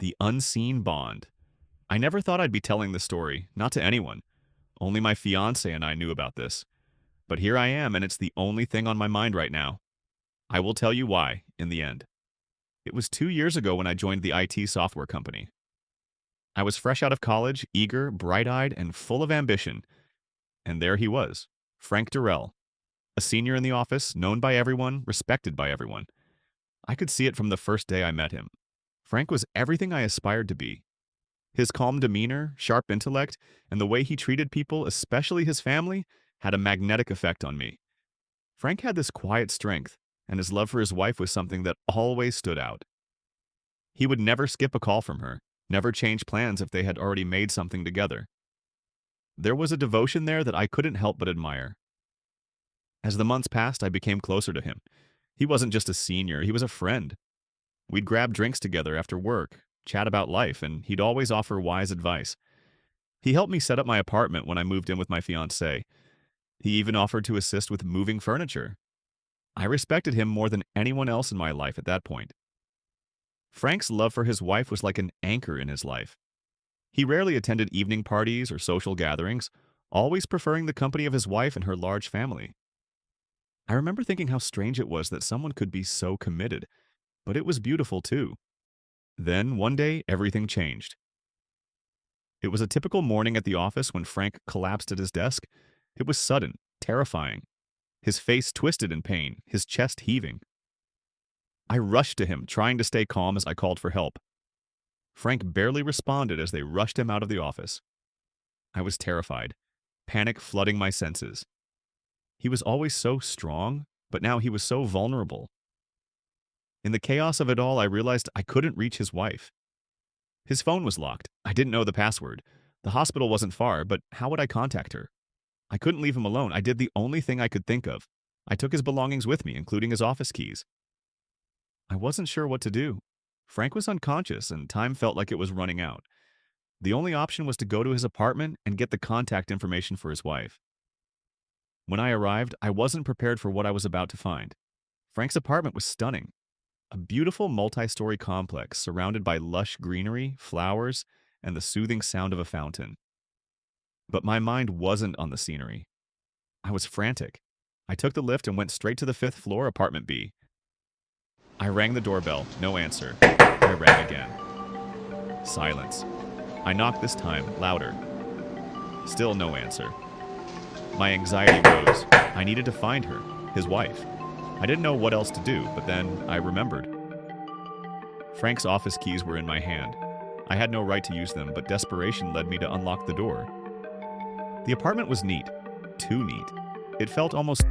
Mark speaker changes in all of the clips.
Speaker 1: The unseen bond. I never thought I'd be telling this story, not to anyone. Only my fiance and I knew about this. But here I am, and it's the only thing on my mind right now. I will tell you why, in the end. It was 2 years ago when I joined the IT software company. I was fresh out of college, eager, bright-eyed, and full of ambition. And there he was, Frank Durell, a senior in the office, known by everyone, respected by everyone. I could see it from the first day I met him. Frank was everything I aspired to be. His calm demeanor, sharp intellect, and the way he treated people, especially his family, had a magnetic effect on me. Frank had this quiet strength, and his love for his wife was something that always stood out. He would never skip a call from her, never change plans if they had already made something together. There was a devotion there that I couldn't help but admire. As the months passed, I became closer to him. He wasn't just a senior, he was a friend. We'd grab drinks together after work, chat about life, and he'd always offer wise advice. He helped me set up my apartment when I moved in with my fiancée. He even offered to assist with moving furniture. I respected him more than anyone else in my life at that point. Frank's love for his wife was like an anchor in his life. He rarely attended evening parties or social gatherings, always preferring the company of his wife and her large family. I remember thinking how strange it was that someone could be so committed, but it was beautiful too. Then, one day, everything changed. It was a typical morning at the office when Frank collapsed at his desk. It was sudden, terrifying. His face twisted in pain, his chest heaving. I rushed to him, trying to stay calm as I called for help. Frank barely responded as they rushed him out of the office. I was terrified, panic flooding my senses. He was always so strong, but now he was so vulnerable. In the chaos of it all, I realized I couldn't reach his wife. His phone was locked. I didn't know the password. The hospital wasn't far, but how would I contact her? I couldn't leave him alone. I did the only thing I could think of. I took his belongings with me, including his office keys. I wasn't sure what to do. Frank was unconscious, and time felt like it was running out. The only option was to go to his apartment and get the contact information for his wife. When I arrived, I wasn't prepared for what I was about to find. Frank's apartment was stunning. A beautiful multi-story complex surrounded by lush greenery, flowers, and the soothing sound of a fountain. But my mind wasn't on the scenery. I was frantic. I took the lift and went straight to the 5th floor, apartment B. I rang the doorbell, no answer. I rang again. Silence. I knocked this time, louder. Still no answer. My anxiety rose. I needed to find her, his wife. I didn't know what else to do, but then I remembered. Frank's office keys were in my hand. I had no right to use them, but desperation led me to unlock the door. The apartment was neat. Too neat. It felt almost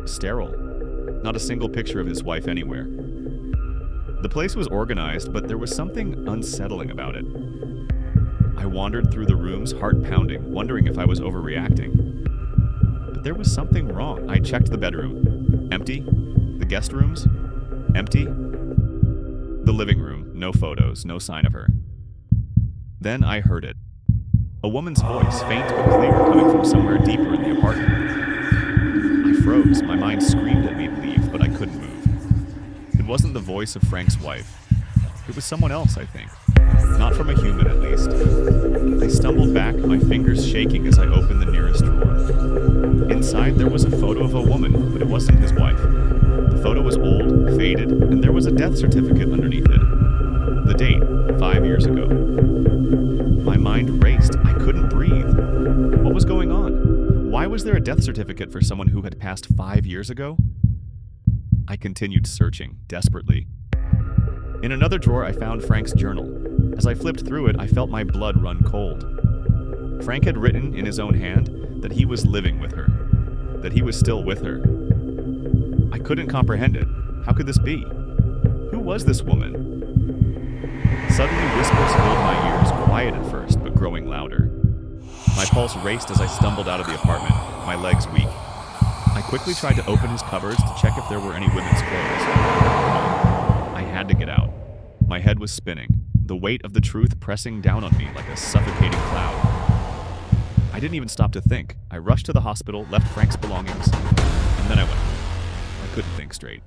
Speaker 1: sterile. Not a single picture of his wife anywhere. The place was organized, but there was something unsettling about it. I wandered through the rooms, heart pounding, wondering if I was overreacting. But there was something wrong. I checked the bedroom. Empty. The guest rooms. Empty. The living room. No photos, no sign of her. Then I heard it. A woman's voice, faint but clear, coming from somewhere deeper in the apartment. I froze. My mind screamed at me to leave, but I couldn't move. It wasn't the voice of Frank's wife. It was someone else, I think. Not from a human, at least. I stumbled back, my fingers shaking as I opened the nearest drawer. Inside, there was a photo of a woman, but it wasn't his wife. The photo was old, faded, and there was a death certificate underneath it. The date, 5 years ago. My mind raced. I couldn't breathe. What was going on? Why was there a death certificate for someone who had passed 5 years ago? I continued searching, desperately. In another drawer, I found Frank's journal. As I flipped through it, I felt my blood run cold. Frank had written in his own hand that he was living with her, that he was still with her. I couldn't comprehend it. How could this be? Who was this woman? Suddenly, whispers filled my ears, quiet at first, but growing louder. My pulse raced as I stumbled out of the apartment, my legs weak. I quickly tried to open his cupboards to check if there were any women's clothes. I had to get out. My head was spinning, the weight of the truth pressing down on me like a suffocating cloud. I didn't even stop to think. I rushed to the hospital, left Frank's belongings, and then I went home. I couldn't think straight.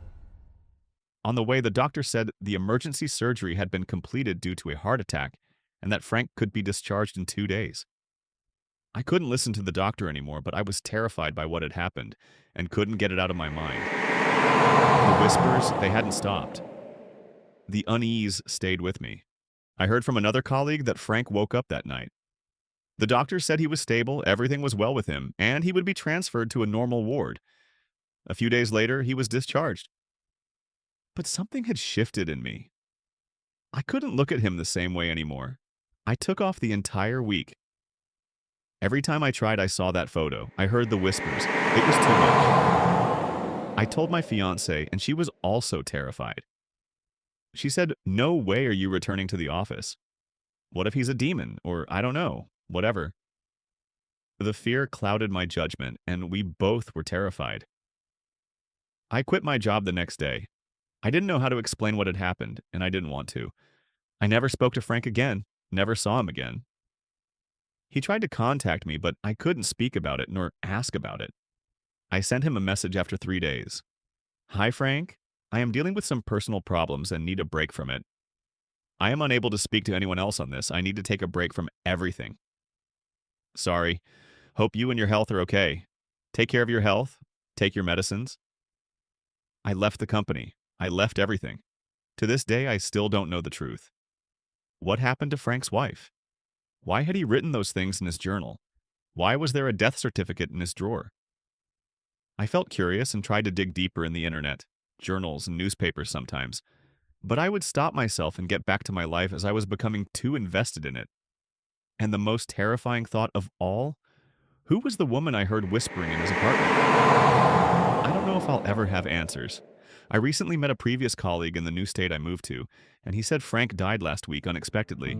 Speaker 1: On the way, the doctor said the emergency surgery had been completed due to a heart attack and that Frank could be discharged in 2 days. I couldn't listen to the doctor anymore, but I was terrified by what had happened and couldn't get it out of my mind. The whispers, they hadn't stopped. The unease stayed with me. I heard from another colleague that Frank woke up that night. The doctor said he was stable, everything was well with him, and he would be transferred to a normal ward. A few days later, he was discharged. But something had shifted in me. I couldn't look at him the same way anymore. I took off the entire week. Every time I tried, I saw that photo. I heard the whispers. It was too much. I told my fiancée, and she was also terrified. She said, "No way are you returning to the office. What if he's a demon? Or I don't know, whatever." The fear clouded my judgment, and we both were terrified. I quit my job the next day. I didn't know how to explain what had happened, and I didn't want to. I never spoke to Frank again, never saw him again. He tried to contact me, but I couldn't speak about it nor ask about it. I sent him a message after 3 days. "Hi, Frank. I am dealing with some personal problems and need a break from it. I am unable to speak to anyone else on this. I need to take a break from everything. Sorry. Hope you and your health are okay. Take care of your health. Take your medicines." I left the company. I left everything. To this day, I still don't know the truth. What happened to Frank's wife? Why had he written those things in his journal? Why was there a death certificate in his drawer? I felt curious and tried to dig deeper in the internet, journals and newspapers sometimes, but I would stop myself and get back to my life as I was becoming too invested in it. And the most terrifying thought of all, who was the woman I heard whispering in his apartment? I don't know if I'll ever have answers. I recently met a previous colleague in the new state I moved to, and he said Frank died last week unexpectedly.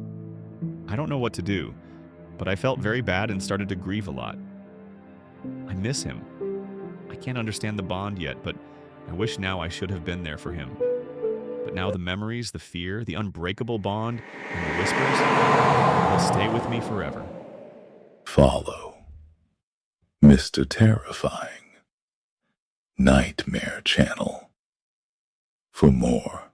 Speaker 1: I don't know what to do, but I felt very bad and started to grieve a lot. I miss him. I can't understand the bond yet, but I wish now I should have been there for him. But now the memories, the fear, the unbreakable bond, and the whispers will stay with me forever.
Speaker 2: Follow Mr. Terrifying Nightmare Channel for more.